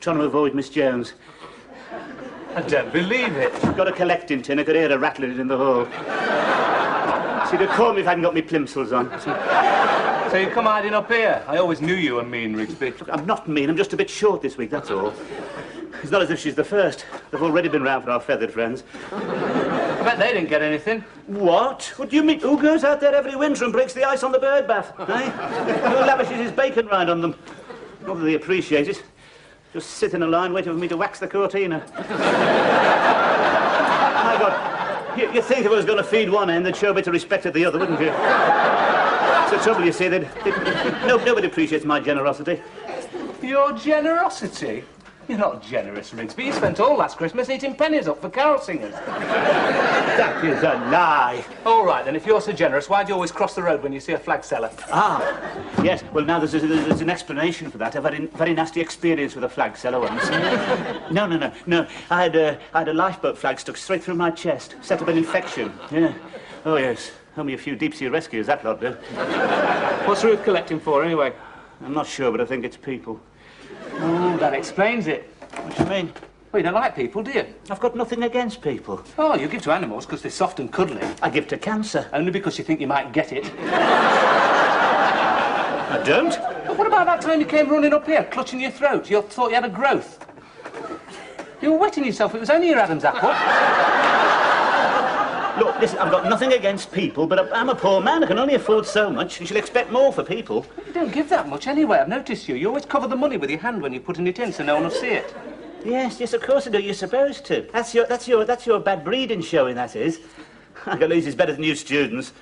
trying to avoid Miss Jones. I don't believe it. She's got a collecting tin. I could hear her rattling it in the hall. She'd have called me if I hadn't got my plimsolls on. So you come hiding up here? I always knew you were mean, Rigsby. Look, I'm not mean. I'm just a bit short this week, that's all. It's not as if she's the first. They've already been round for our feathered friends. I bet they didn't get anything. What? What do you mean? Who goes out there every winter and breaks the ice on the bird bath, eh? Who lavishes his bacon rind on them? Not that they appreciate it. Just sit in a line waiting for me to wax the cortina. My God, you'd think if I was going to feed one end, they'd show a bit of respect at the other, wouldn't you? It's the trouble, you see, nobody appreciates my generosity. Your generosity? You're not generous, Rigsby. You spent all last Christmas eating pennies up for carol singers. That is a lie. All right, then, if you're so generous, why do you always cross the road when you see a flag seller? Ah, yes. Well, now there's an explanation for that. I've had a very nasty experience with a flag seller once. No. I had a lifeboat flag stuck straight through my chest. Set up an infection. Yeah. Oh, yes. Only a few deep-sea rescues, that lot did. What's Ruth collecting for, anyway? I'm not sure, but I think it's people. Oh, that explains it. What do you mean? Well, you don't like people, do you? I've got nothing against people. Oh, you give to animals because they're soft and cuddly. I give to cancer. Only because you think you might get it. I don't. But what about that time you came running up here, clutching your throat? You thought you had a growth. You were wetting yourself. It was only your Adam's apple. Look, listen, I've got nothing against people, but I'm a poor man. I can only afford so much. You should expect more for people. You don't give that much anyway. I've noticed you. You always cover the money with your hand when you're putting it in so no one will see it. Yes, of course I do. You're supposed to. That's your bad breeding showing, that is. Galese is better than you students.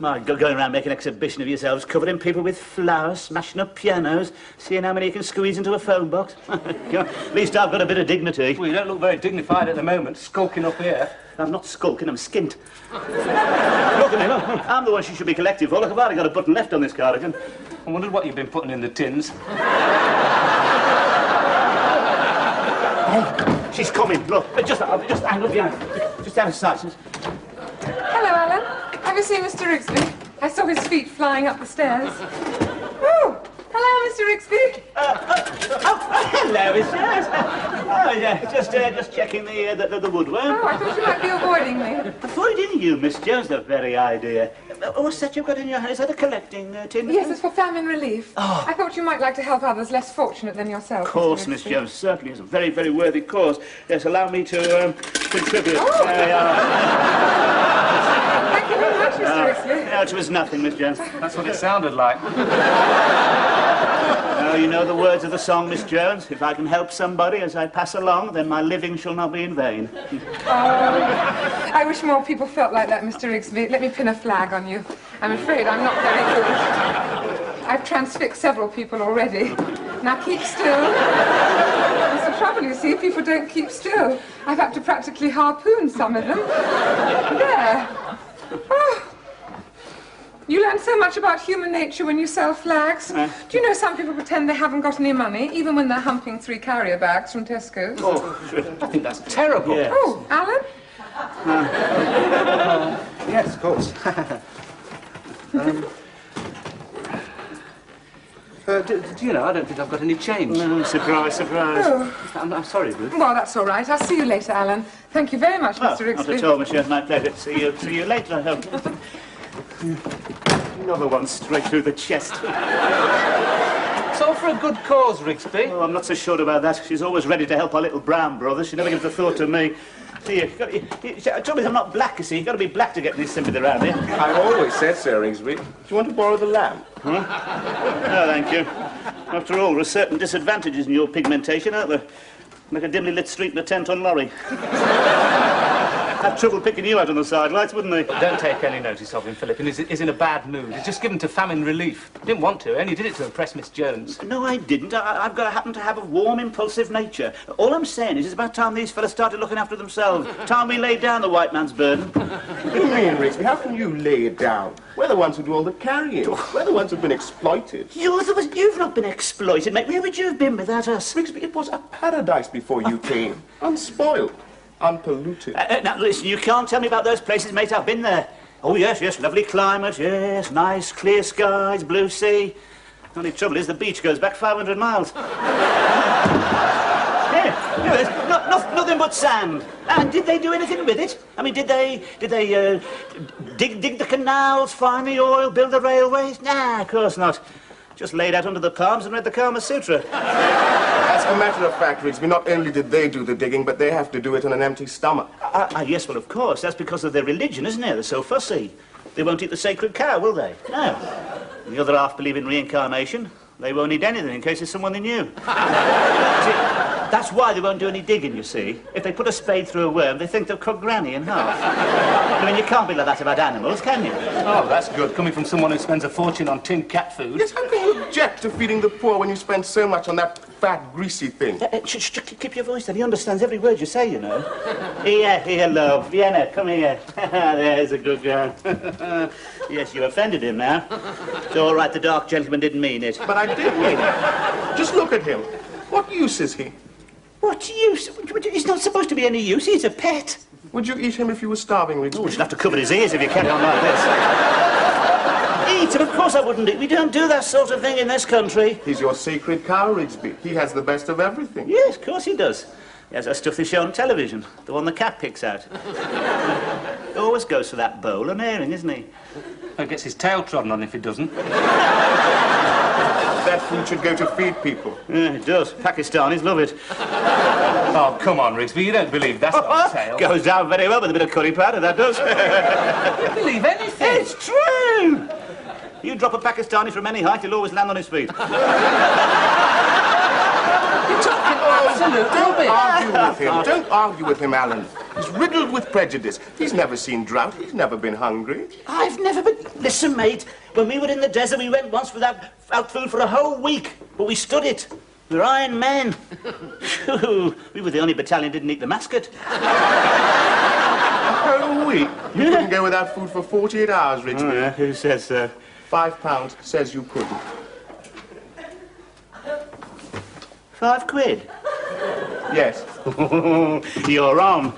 My God, going around making an exhibition of yourselves, covering people with flowers, smashing up pianos, seeing how many you can squeeze into a phone box. At least I've got a bit of dignity. Well, you don't look very dignified at the moment, skulking up here. I'm not skulking, I'm skint. Look at me, look. I'm the one she should be collecting for. Look, I've hardly got a button left on this cardigan. I wondered what you've been putting in the tins. Hey, she's coming, look. Just hang up behind. Just out of sight. Hello, Alan. Have you seen Mr. Rigsby? I saw his feet flying up the stairs. Oh, hello, Mr. Rigsby. Hello, Miss Jones. Oh, yeah, just checking the woodwork. Oh, I thought you might be avoiding me. Avoiding you, Miss Jones, the very idea. What's that you've got in your hand? Is that a collecting tin? Yes, it's for famine relief. Oh. I thought you might like to help others less fortunate than yourself. Of course, Miss Jones, certainly. It's a very, very worthy cause. Yes, allow me to contribute. Oh. Thank you very much, Mr. Rigsby. No, it was nothing, Miss Jones. That's what it sounded like. Oh, you know the words of the song, Miss Jones. If I can help somebody as I pass along, then my living shall not be in vain. I wish more people felt like that, Mr. Rigsby. Let me pin a flag on you. I'm afraid I'm not very good. I've transfixed several people already. Now keep still. That's the trouble, you see. People don't keep still. I've had to practically harpoon some of them. There. Oh. You learn so much about human nature when you sell flags. Do you know some people pretend they haven't got any money, even when they're humping 3 carrier bags from Tesco's? Oh, I think that's terrible. Yes. Oh, Alan? Yes, of course. Do you know, I don't think I've got any change. No, surprise. Oh. I'm sorry, Ruth. Well, that's all right. I'll see you later, Alan. Thank you very much, Mr. Rigsby. Not at all, monsieur. My pleasure. See you later, I hope. Another one straight through the chest. It's all for a good cause, Rigsby. Oh, I'm not so sure about that. She's always ready to help our little brown brother. She never gives a thought to me. See, trouble is I'm not black, you see. You've got to be black to get any sympathy around here. I've always said so, Rigsby. Do you want to borrow the lamp? Huh? No, thank you. After all, there are certain disadvantages in your pigmentation, aren't there? Like a dimly lit street in a 10-ton lorry. Have trouble picking you out on the sidelights, wouldn't they? Don't take any notice of him, Philip. He's in a bad mood. He's just given to famine relief. Didn't want to, only did it to impress Miss Jones. No, I didn't. I've got to happen to have a warm, impulsive nature. All I'm saying is it's about time these fellas started looking after themselves. Time we laid down the white man's burden. What do you mean, Rigsby? How can you lay it down? We're the ones who do all the carrying. We're the ones who've been exploited. You've not been exploited, mate. Where would you have been without us? Rigsby, it was a paradise before you came. Unspoiled. Unpolluted. Now, listen, you can't tell me about those places, mate. I've been there. Oh, yes, lovely climate, yes, nice, clear skies, blue sea. Only trouble is the beach goes back 500 miles. Nothing but sand. And did they do anything with it? I mean, did they dig the canals, find the oil, build the railways? Nah, of course not. Just laid out under the palms and read the Kama Sutra. As a matter of fact, Rigsby, not only did they do the digging, but they have to do it on an empty stomach. Yes, well, of course. That's because of their religion, isn't it? They're so fussy. They won't eat the sacred cow, will they? No. And the other half believe in reincarnation. They won't eat anything in case it's someone they knew. See, that's why they won't do any digging, you see. If they put a spade through a worm, they think they'll cut Granny in half. I mean, you can't be like that about animals, can you? Oh, that's good, coming from someone who spends a fortune on tinned cat food. Yes, how can you object to feeding the poor when you spend so much on that fat, greasy thing? Keep your voice down. He understands every word you say, you know. Here, love. Vienna, come here. There's a good girl. Yes, you offended him now. It's all right, the dark gentleman didn't mean it. But I did mean it. Just look at him. What use is he? What use? He's not supposed to be any use. He's a pet. Would you eat him if you were starving, Rigsby? Oh, you'd have to cover his ears if you carry on like this. Eat him? Of course I wouldn't eat. We don't do that sort of thing in this country. He's your sacred cow, Rigsby. He has the best of everything. Yes, of course he does. He has that stuff they show on television, the one the cat picks out. He always goes for that bowl and airing, isn't he? He gets his tail trodden on if he doesn't. That food should go to feed people. Yeah, it does. Pakistanis love it. Oh, come on, Rigsby, you don't believe that's not a tail. Goes down very well with a bit of curry powder, that does. You don't believe anything. It's true! You drop a Pakistani from any height, he'll always land on his feet. Don't argue with him. Don't argue with him, Alan. He's riddled with prejudice. He's never seen drought. He's never been hungry. I've never been... Listen, mate, when we were in the desert, we went once without food for a whole week, but we stood it. We're Iron Men. We were the only battalion who didn't eat the mascot. A whole week? You couldn't go without food for 48 hours, Rigsby. Oh, yeah? Who says so? £5 says you couldn't. £5? Yes. You're on.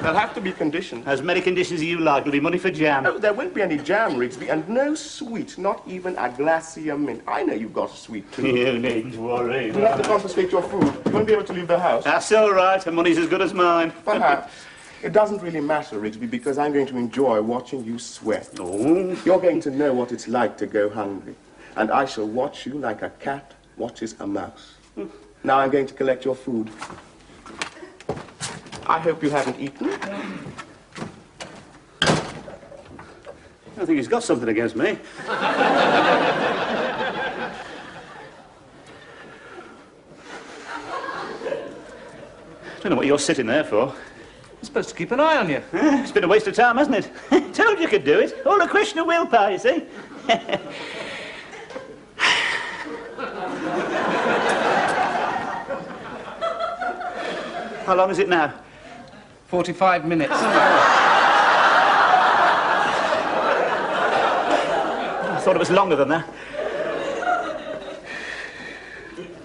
There'll have to be conditions. As many conditions as you like. There'll be money for jam. Oh, there won't be any jam, Rigsby, and no sweet, not even a glacier mint. I know you've got a sweet tooth. You needn't worry. You'll have to confiscate your food. You won't be able to leave the house. That's all right. The money's as good as mine. Perhaps. It doesn't really matter, Rigsby, because I'm going to enjoy watching you sweat. Oh. You're going to know what it's like to go hungry. And I shall watch you like a cat watches a mouse. Now I'm going to collect your food. I hope you haven't eaten. I think he's got something against me. I don't know what you're sitting there for. I'm supposed to keep an eye on you. It's been a waste of time, hasn't it? Told you could do it. All a question of willpower, you see. How long is it now? 45 minutes. I thought it was longer than that.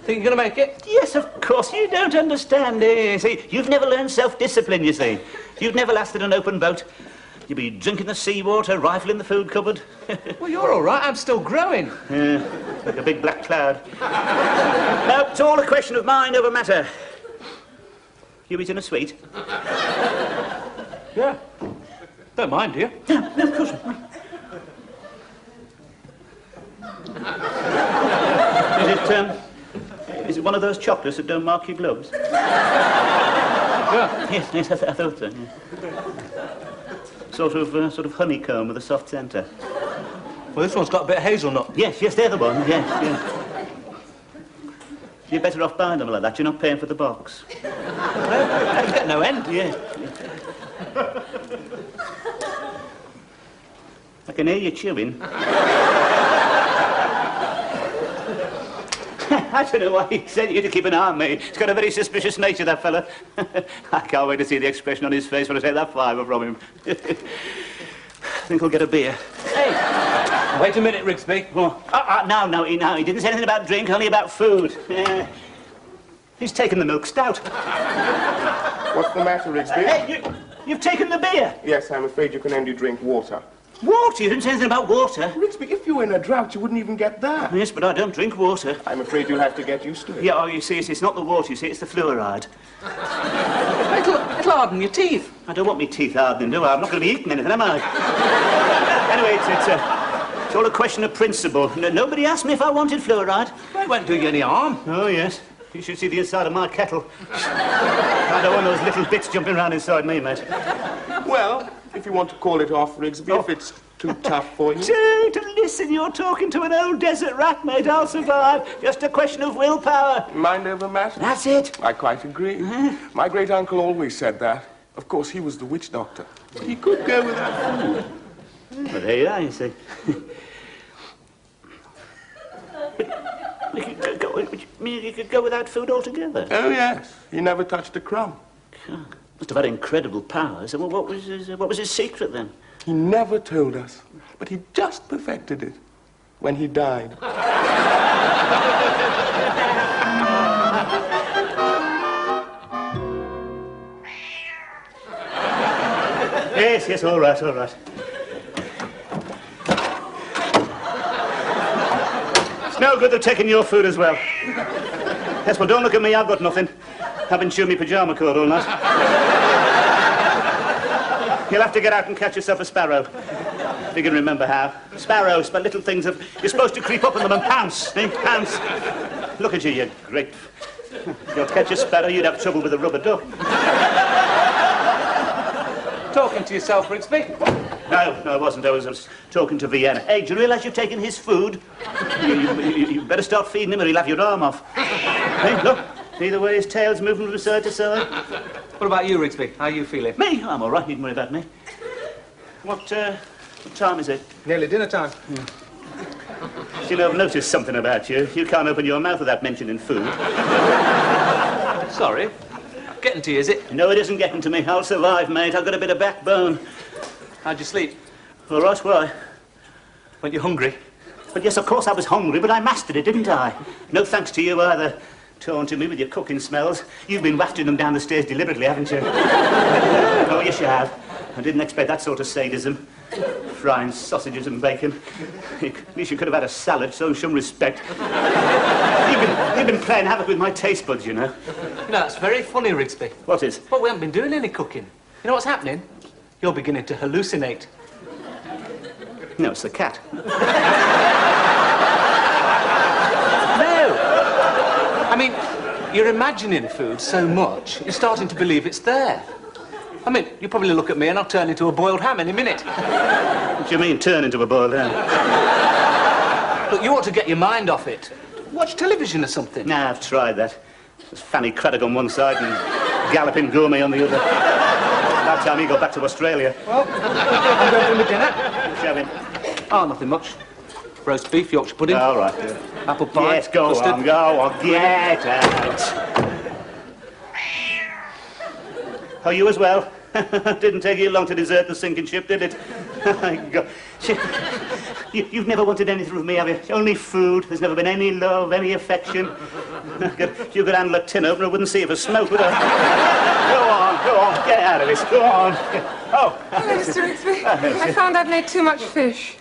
Think you're going to make it? Yes, of course. You don't understand. See, you've never learned self-discipline, you see. You've never lasted an open boat. You'd be drinking the seawater, rifling the food cupboard. Well, you're all right. I'm still growing. Yeah, like a big black cloud. No, it's all a question of mind over matter. You eating a sweet? Yeah. Don't mind, do you? No, of course not. Is it one of those chocolates that don't mark your gloves? Yeah. Yes, I thought so. Yeah. Sort of honeycomb with a soft centre. Well, this one's got a bit of hazelnut. Yes, they're the ones. Yes. You're better off buying them like that. You're not paying for the box. No, you get no end. Yeah. I can hear you chewing. I don't know why he sent you to keep an eye on me. He's got a very suspicious nature, that fella. I can't wait to see the expression on his face when I take that £5 from him. I think I'll get a beer. Hey, wait a minute, Rigsby. Oh, no, he didn't say anything about drink, only about food. He's taken the milk stout. What's the matter, Rigsby? Hey, you've taken the beer. Yes, I'm afraid you can only drink water. Water? You didn't say anything about water. Rigsby, if you were in a drought, you wouldn't even get that. Yes, but I don't drink water. I'm afraid you'll have to get used to it. Yeah, oh, you see, it's not the water, you see, it's the fluoride. It'll harden your teeth. I don't want me teeth hardening, do I? I'm not going to be eating anything, am I? Anyway, it's all a question of principle. Nobody asked me if I wanted fluoride. Well, it won't do you any harm. Oh, yes. You should see the inside of my kettle. I don't want those little bits jumping around inside me, mate. Well, if you want to call it off, Rigsby, if it's too tough for you. To listen, you're talking to an old desert rat, mate. I'll survive. Just a question of willpower. Mind over matter? That's it. I quite agree. My great-uncle always said that. Of course, he was the witch doctor. He could go without food. Well, there you are, you see. You could go without food altogether? Oh, yes. He never touched a crumb. God, must have had incredible powers. And what was his secret, then? He never told us, but he just perfected it when he died. Yes, all right, all right. It's no good they're taking your food as well. Yes, well, don't look at me, I've got nothing. I've been chewing my pyjama cord all night. You'll have to get out and catch yourself a sparrow. If you can remember how. Sparrows, but little things of... You're supposed to creep up on them and pounce, eh? Pounce. Look at you, you great... If you'd catch a sparrow, you'd have trouble with a rubber duck. Talking to yourself, Rigsby. No, I wasn't. I was talking to Vienna. Hey, do you realise you've taken his food? You better start feeding him or he'll have your arm off. Hey, look. See the way his tail's moving from side to side? What about you, Rigsby? How are you feeling? Me? I'm all right. Needn't worry about me. What time is it? Nearly dinner time. You know, I've noticed something about you. You can't open your mouth without mentioning food. Sorry. Getting to you, is it? No, it isn't getting to me. I'll survive, mate. I've got a bit of backbone. How'd you sleep? All right, why? Weren't you hungry? But yes, of course I was hungry, but I mastered it, didn't I? No thanks to you either. Taunting me with your cooking smells. You've been wafting them down the stairs deliberately, haven't you? Oh, yes, you have. I didn't expect that sort of sadism. Frying sausages and bacon. At least you could have had a salad, show some respect. You've been playing havoc with my taste buds, you know. You know, that's very funny, Rigsby. What is? Well, we haven't been doing any cooking. You know what's happening? You're beginning to hallucinate. No, it's the cat. I mean, you're imagining food so much, you're starting to believe it's there. I mean, you probably look at me and I'll turn into a boiled ham any minute. What do you mean, turn into a boiled ham? Look, you ought to get your mind off it. Watch television or something. Nah, I've tried that. There's Fanny Craddock on one side and Galloping Gourmet on the other. That time he got back to Australia. Well, I'm going for my dinner. Show him. Oh, nothing much. Roast beef, Yorkshire pudding. All right. Apple pie. Yes, go on, get out. Oh, you as well? Didn't take you long to desert the sinking ship, did it? You've never wanted anything from me, have you? Only food. There's never been any love, any affection. If you could handle a tin opener, I wouldn't see if a smoke would I? Go on, get out of this, go on. Oh. Hello, Mr. Rigsby. I found I've made too much fish.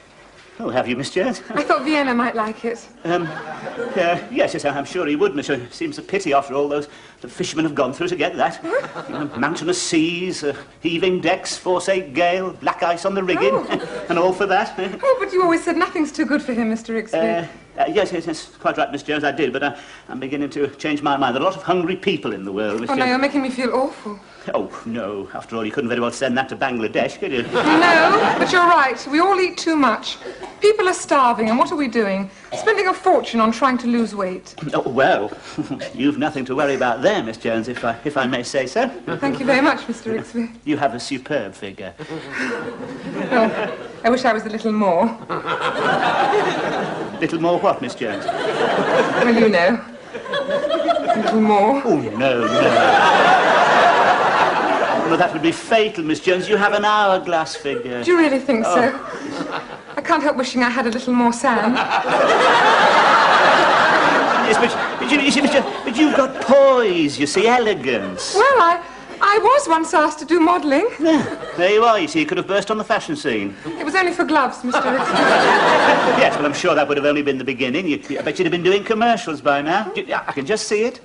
Oh, have you, Miss Jones? I thought Vienna might like it. Yes, I'm sure he would, Miss. It seems a pity after all the fishermen have gone through to get that. You know, mountainous seas, heaving decks, force-8 gale, black ice on the rigging, and all for that. Oh, but you always said nothing's too good for him, Mr. Rigsby. Yes, quite right, Miss Jones, I did, but I'm beginning to change my mind. There are a lot of hungry people in the world, Miss Oh, Jones. no, you're making me feel awful. Oh, no. After all, you couldn't very well send that to Bangladesh, could you? No, but you're right. We all eat too much. People are starving, and what are we doing? Spending a fortune on trying to lose weight. Oh, well, you've nothing to worry about there, Miss Jones, if I may say so. Thank you very much, Mr. Rigsby. You have a superb figure. Oh, I wish I was a little more. Little more what, Miss Jones? Well, you know. A little more. Oh, no. Well, that would be fatal, Miss Jones. You have an hourglass figure. Do you really think so? I can't help wishing I had a little more sand. Yes, but you see, Miss Jones, but you've got poise, you see, elegance. Well, I was once asked to do modelling. There you are, you see, you could have burst on the fashion scene. It was only for gloves, Mr. Rigsby. Yes, well, I'm sure that would have only been the beginning. I bet you'd have been doing commercials by now. I can just see it.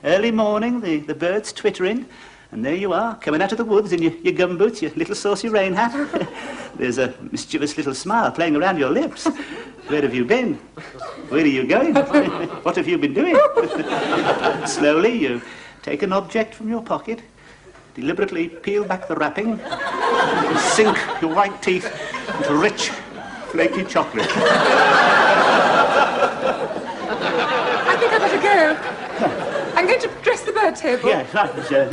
Early morning, the birds twittering, and there you are, coming out of the woods in your gumboots, your little saucy rain hat. There's a mischievous little smile playing around your lips. Where have you been? Where are you going? What have you been doing? Slowly, you take an object from your pocket, deliberately peel back the wrapping, and sink your white teeth into rich, flaky chocolate. I think I'd better go. I'm going to dress the bird table. Yes, right, sir.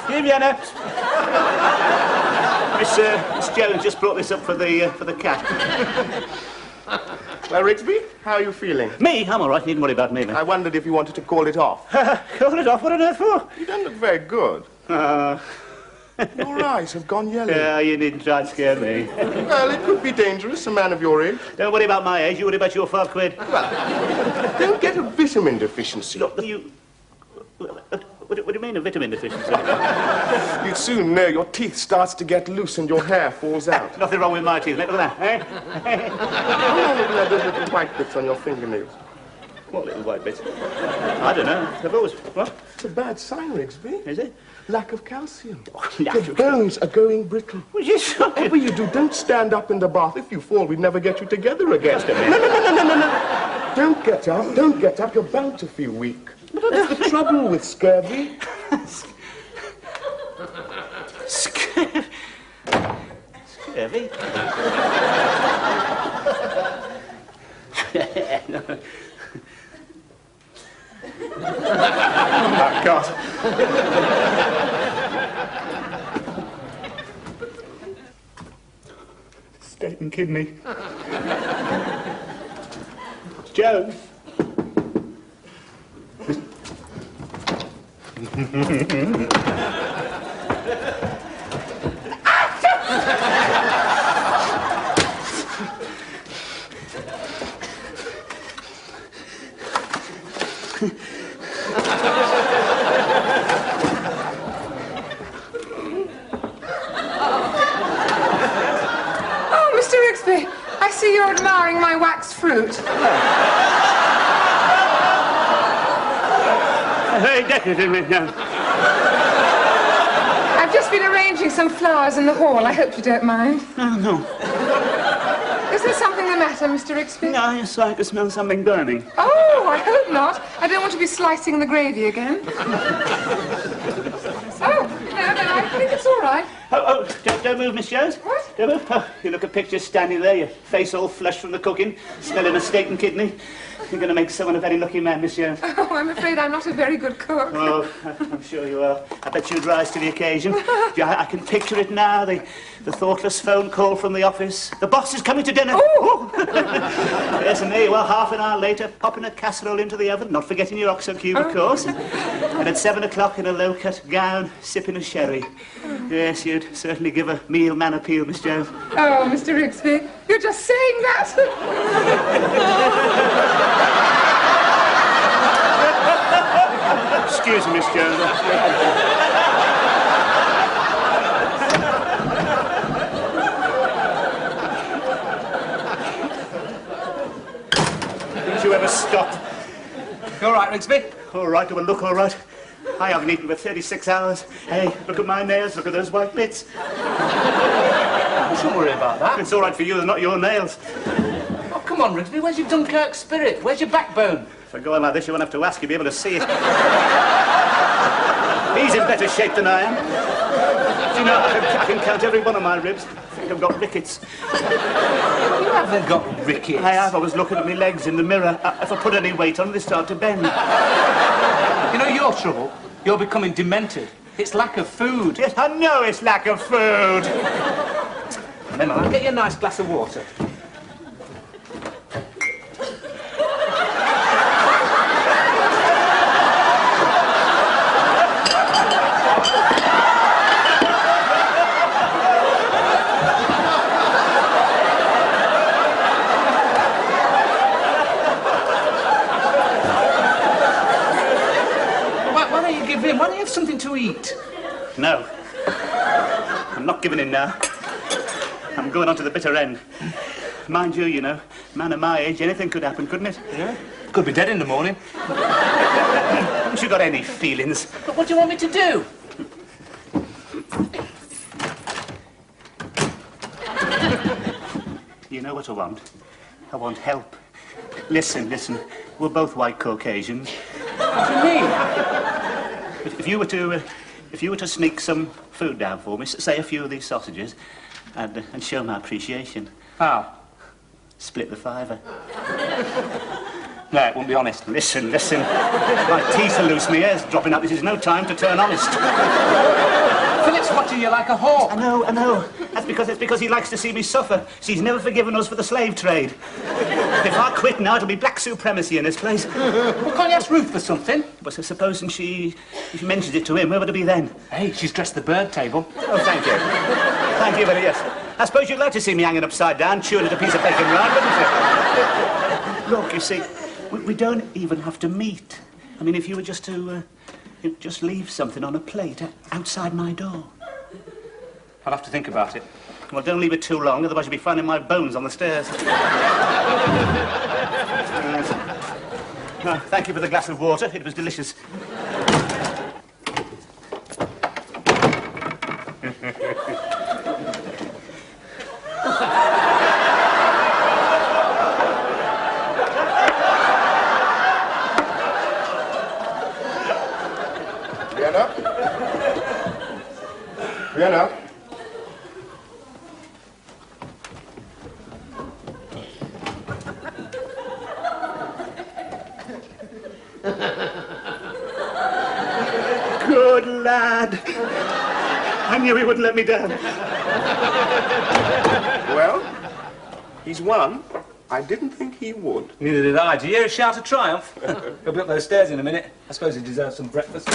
Here, Vienna. Miss Jones just brought this up for the cat. Well, Rigsby, how are you feeling? Me? I'm all right. Needn't worry about me, man. I wondered if you wanted to call it off. Call it off? What on earth for? You don't look very good. Your eyes have gone yellow. Yeah, you needn't try and scare me. Well, it could be dangerous, a man of your age. Don't worry about my age. You worry about your £5. Don't get a vitamin deficiency. Look, you... What do you mean, a vitamin deficiency? You'd soon know your teeth starts to get loose and your hair falls out. Nothing wrong with my teeth. Look at that, eh? How long have you had those little white bits on your fingernails? What little white bits? I don't know. They've always... What? It's a bad sign, Rigsby. Is it? Lack of calcium. lack Your of- bones are going brittle. Well, you shocking. Whatever you do, don't stand up in the bath. If you fall, we'd never get you together again. No. Don't get up. Don't get up. You're bound to feel weak. That's the trouble with scurvy. Scurvy? Oh, my God. Steak and kidney. Joe. Oh, Mr. Rigsby, I see you're admiring my wax fruit. Very decorative, no. I've just been arranging some flowers in the hall. I hope you don't mind. No. Is there something the matter, Mr. Rigsby? No, I just like to smell something burning. Oh, I hope not. I don't want to be slicing the gravy again. Oh, no, I think it's all right. Oh, don't move, Miss Jones. What? Don't move. Oh, you look a picture standing there, your face all flushed from the cooking, smelling a steak and kidney. You're going to make someone a very lucky man, Miss Jones. Oh, I'm afraid I'm not a very good cook. Oh, I'm sure you are. I bet you'd rise to the occasion. Yeah, I can picture it now, the thoughtless phone call from the office. The boss is coming to dinner. Oh! Yes, and there you are, half an hour later, popping a casserole into the oven, not forgetting your oxo cube, of course. And at 7 o'clock in a low-cut gown, sipping a sherry. Yes, you'd certainly give a meal man appeal, Miss Jones. Oh, Mr. Rigsby, you're just saying that. Excuse me, Miss Jones. Did you ever stop? You all right, Rigsby? All right, do I look all right? I haven't eaten for 36 hours. Hey, look at my nails, look at those white bits. Don't worry about that. It's all right for you, they're not your nails. Oh, come on, Rigsby. Where's your Dunkirk spirit? Where's your backbone? If I go on like this, you won't have to ask, you'll be able to see it. He's in better shape than I am. Do you know, I can count every one of my ribs. I think I've got rickets. You haven't got rickets. I have. I was looking at my legs in the mirror. If I put any weight on, they start to bend. You know your trouble? You're becoming demented. It's lack of food. Yes, I know it's lack of food. Then I'll get you a nice glass of water. Why don't you have something to eat? No. I'm not giving in now. I'm going on to the bitter end. Mind you, man of my age, anything could happen, couldn't it? Yeah. Could be dead in the morning. Haven't you got any feelings? But what do you want me to do? You know what I want? I want help. Listen. We're both white Caucasians. What do you mean? If you were to sneak some food down for me, say a few of these sausages, and show my appreciation. How? Split the fiver. No, it won't be honest. Listen. My teeth are loose, my hair's dropping out. This is no time to turn honest. Philip's watching you like a hawk. I know. That's because he likes to see me suffer. He's never forgiven us for the slave trade. If I quit now, it'll be black supremacy in this place. Well, can't you ask Ruth for something? But supposing she mentions it to him, where would it be then? Hey, she's dressed the bird table. Oh, thank you. Thank you very yes. I suppose you'd like to see me hanging upside down, chewing at a piece of bacon round, wouldn't you? Look, you see, we don't even have to meet. I mean, if you were just to just leave something on a plate outside my door. I'll have to think about it. Well, don't leave it too long, otherwise you'll be finding my bones on the stairs. No, thank you for the glass of water. It was delicious. Vienna? Good lad. I knew he wouldn't let me down. Well, he's won. I didn't think he would. Neither did I. Did you hear a shout of triumph? He'll be up those stairs in a minute. I suppose he deserves some breakfast.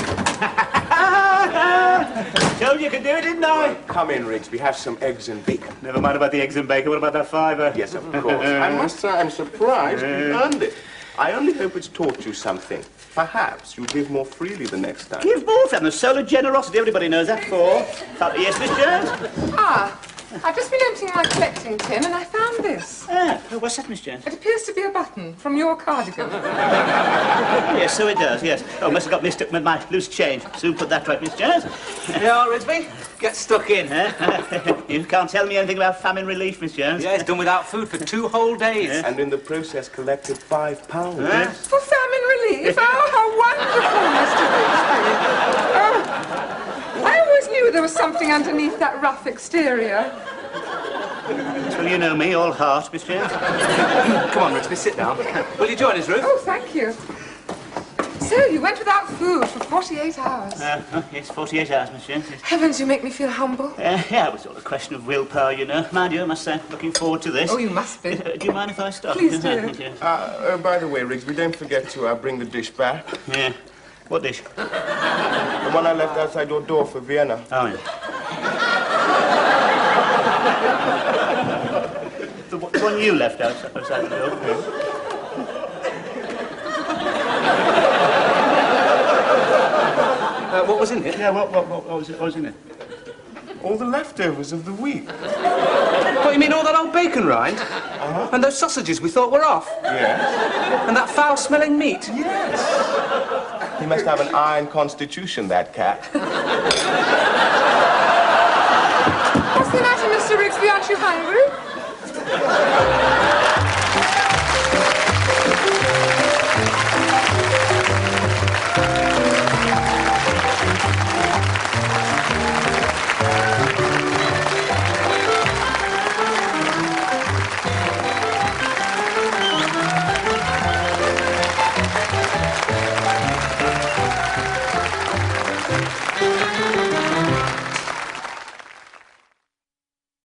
Told you could do it, didn't I? Come in, Rigsby. Have some eggs and bacon. Never mind about the eggs and bacon. What about that fiver? Yes, of course. I must say I'm surprised you earned it. I only hope it's taught you something. Perhaps you'll give more freely the next time. Give more from the soul of generosity. Everybody knows that. Yes, Miss Jones? I've just been emptying my collecting tin and I found this. What's that, Miss Jones? It appears to be a button from your cardigan. Yes, so it does, yes. Oh, must have got mixed up with my loose change. Soon put that right, Miss Jones. Yeah, Rigsby? Get stuck in. You can't tell me anything about famine relief, Miss Jones. Yeah, he's done without food for 2 whole days. Yeah. And in the process collected £5. For famine relief? Oh, how wonderful, Mr. Rigsby. Oh, I always knew there was something underneath that rough exterior. Well, you know me, all heart, Miss Jones. Come on, Rigsby, sit down. Will you join us, Ruth? Oh, thank you. So, you went without food for 48 hours. Yes, 48 hours, Miss Jones. Yes. Heavens, you make me feel humble. Yeah, it was all a question of willpower, you know. Mind you, I must say, looking forward to this. Oh, you must be. Do you mind if I start? Please do. Thank you. By the way, Rigsby, don't forget to bring the dish back. Yeah. What dish? The one I left outside your door for Vienna. Oh, yeah. The one you left outside the door? Yeah. What was in it? Yeah, what was in it? All the leftovers of the week. What, you mean all that old bacon rind? And those sausages we thought were off? Yes. And that foul-smelling meat? Yes. He must have an iron constitution, that cat. What's the matter, Mr. Rigsby? Aren't you hungry?